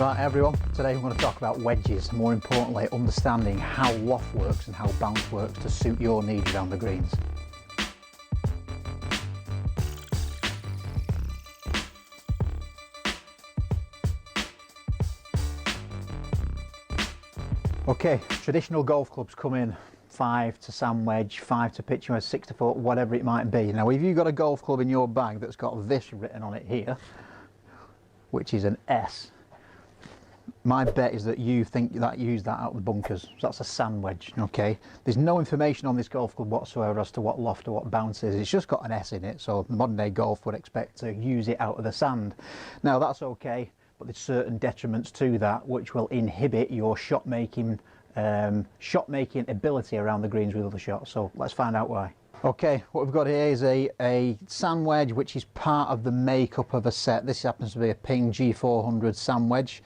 Right everyone, today we're going to talk about wedges, more importantly understanding how loft works and how bounce works to suit your needs around the greens. Okay, traditional golf clubs come in 5 to sand wedge, 5 to pitching wedge, 6 to 4, whatever it might be. Now if you've got a golf club in your bag that's got this written on it here, which is an S, my bet is that you think that use that out of the bunkers. So that's a sand wedge, okay? There's no information on this golf club whatsoever as to what loft or what bounce is. It's just got an S in it, so modern day golf would expect to use it out of the sand. Now that's okay, but there's certain detriments to that which will inhibit your shot making ability around the greens with other shots. So let's find out why. Okay, what we've got here is a sand wedge which is part of the makeup of a set. This happens to be a Ping G400 sand wedge.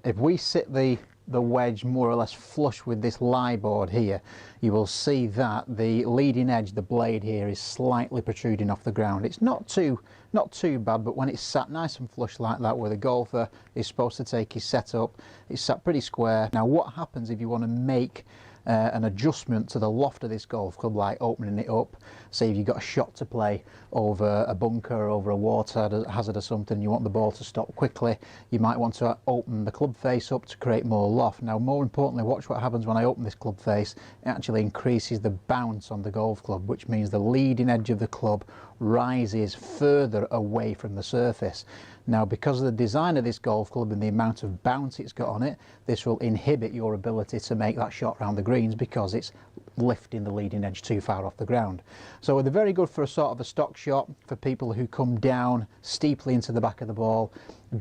If we sit the wedge more or less flush with this lie board here, you will see that the leading edge, the blade here, is slightly protruding off the ground. It's not too bad, but when it's sat nice and flush like that, where the golfer is supposed to take his set up, it's sat pretty square. Now what happens if you want to make an adjustment to the loft of this golf club, like opening it up, say if you've got a shot to play over a bunker, over a water hazard or something, you want the ball to stop quickly, you might want to open the club face up to create more loft. Now more importantly, watch what happens when I open this club face. It actually increases the bounce on the golf club, which means the leading edge of the club rises further away from the surface. Now because of the design of this golf club and the amount of bounce it's got on it, this will inhibit your ability to make that shot around the greens because it's lifting the leading edge too far off the ground. So they're very good for a sort of a stock shot for people who come down steeply into the back of the ball.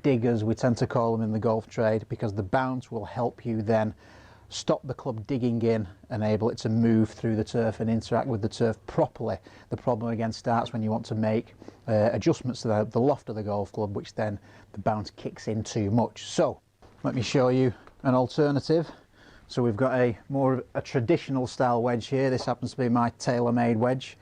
Diggers, we tend to call them in the golf trade, because the bounce will help you then stop the club digging in, enable it to move through the turf and interact with the turf properly. The problem again starts when you want to make adjustments to the loft of the golf club, which then the bounce kicks in too much. So let me show you an alternative. So we've got a traditional style wedge here. This happens to be my tailor-made wedge.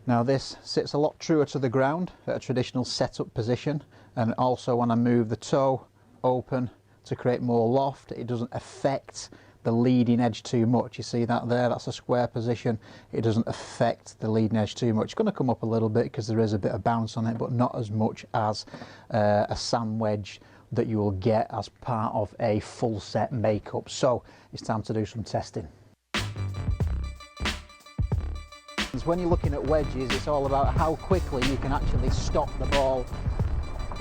Now this sits a lot truer to the ground at a traditional setup position, and also when I move the toe open to create more loft, it doesn't affect the leading edge too much. You see that there, that's a square position. It doesn't affect the leading edge too much. It's going to come up a little bit because there is a bit of bounce on it, but not as much as a sand wedge that you will get as part of a full set makeup. So it's time to do some testing. When you're looking at wedges, it's all about how quickly you can actually stop the ball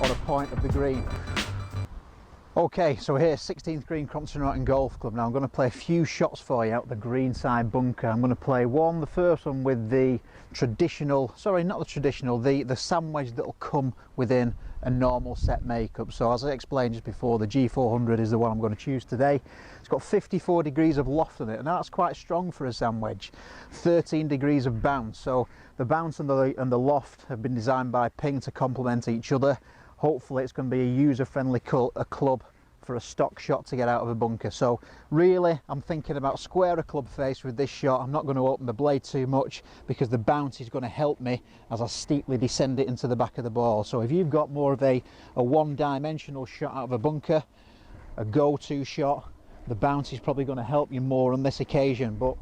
on a point of the green. Okay, so here, 16th green, Crompton Norton Golf Club. Now I'm going to play a few shots for you out the green side bunker. I'm going to play the first one with the traditional, sorry, not the traditional, the sand wedge that will come within a normal set makeup. So as I explained just before, the G400 is the one I'm going to choose today. It's got 54 degrees of loft in it, and that's quite strong for a sand wedge. 13 degrees of bounce. So the bounce and the loft have been designed by Ping to complement each other. Hopefully it's going to be a user-friendly club for a stock shot to get out of a bunker. So really I'm thinking about square a club face with this shot. I'm not going to open the blade too much because the bounce is going to help me as I steeply descend it into the back of the ball. So if you've got more of a one-dimensional shot out of a bunker, a go-to shot, the bounce is probably going to help you more on this occasion, but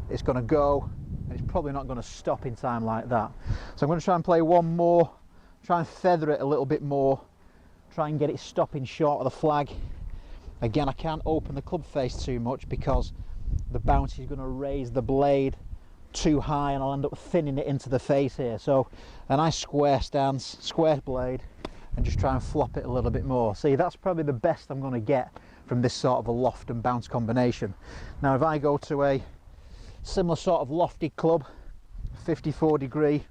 it's going to go and it's probably not going to stop in time like that. So I'm going to try and play one more, try and feather it a little bit more, try and get it stopping short of the flag. Again, I can't open the club face too much because the bounce is going to raise the blade too high and I'll end up thinning it into the face here. So a nice square stance, square blade, and just try and flop it a little bit more. See, that's probably the best I'm going to get from this sort of a loft and bounce combination. Now if I go to a similar sort of lofted club, 54 degree,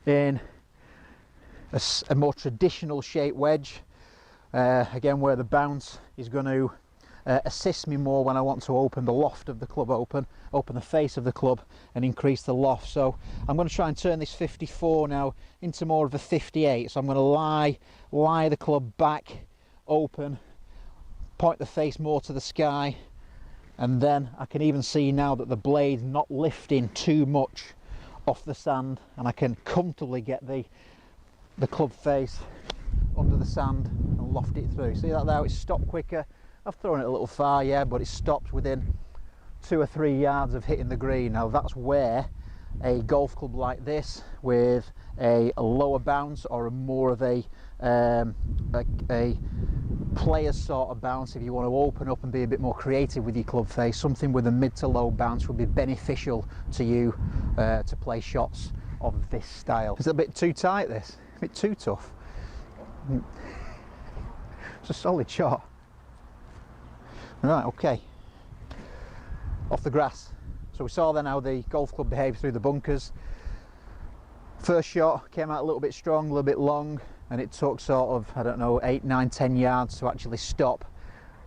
in a more traditional shape wedge, again where the bounce is going to assist me more when I want to open the loft of the club, open the face of the club and increase the loft. So I'm going to try and turn this 54 now into more of a 58. So I'm going to lie the club back open, point the face more to the sky, and then I can even see now that the blade's not lifting too much off the sand, and I can comfortably get the club face under the sand and loft it through. See that there, it's stopped quicker. I've thrown it a little far, yeah, but it's stopped within 2 or 3 yards of hitting the green. Now that's where a golf club like this with a lower bounce or a more of a player's sort of bounce, if you want to open up and be a bit more creative with your club face, something with a mid to low bounce would be beneficial to you to play shots of this style. Is it a bit too tight, this? A bit too tough? It's a solid shot. Right, okay. Off the grass. So we saw then how the golf club behaved through the bunkers. First shot came out a little bit strong, a little bit long, and it took sort of, I don't know, 8, 9, 10 yards to actually stop,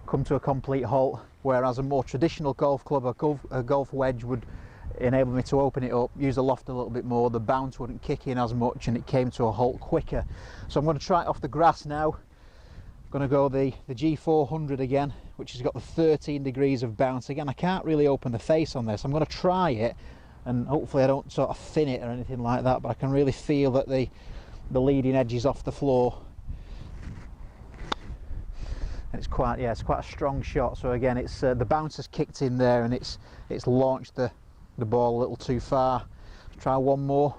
come to a complete halt, whereas a more traditional golf club, a golf wedge would enable me to open it up, use the loft a little bit more, the bounce wouldn't kick in as much and it came to a halt quicker. So I'm going to try it off the grass now. I'm going to go the G400 again, which has got the 13 degrees of bounce. Again, I can't really open the face on this. I'm going to try it and hopefully I don't sort of thin it or anything like that, but I can really feel that the leading edge is off the floor. And it's quite, yeah, it's quite a strong shot. So again, it's the bounce has kicked in there and it's launched the ball a little too far. Let's try one more.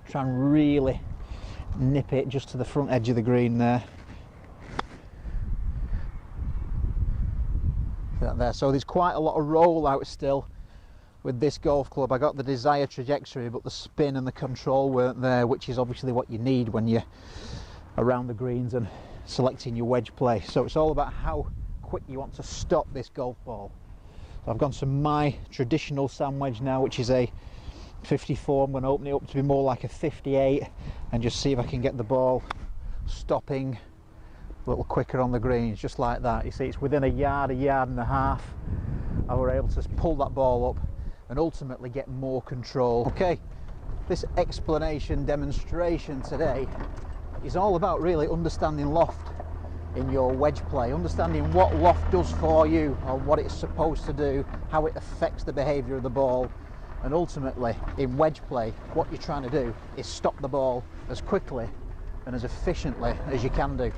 Try and really nip it just to the front edge of the green there. There. So there's quite a lot of rollout still with this golf club. I got the desired trajectory, but the spin and the control weren't there, which is obviously what you need when you're around the greens and selecting your wedge play. So it's all about how quick you want to stop this golf ball. So I've gone to my traditional sand wedge now, which is a 54. I'm going to open it up to be more like a 58 and just see if I can get the ball stopping a little quicker on the greens, just like that. You see, it's within a yard and a half. I were able to pull that ball up and ultimately get more control. Okay, this explanation demonstration today is all about really understanding loft in your wedge play, understanding what loft does for you or what it's supposed to do, how it affects the behaviour of the ball, and ultimately in wedge play what you're trying to do is stop the ball as quickly and as efficiently as you can do.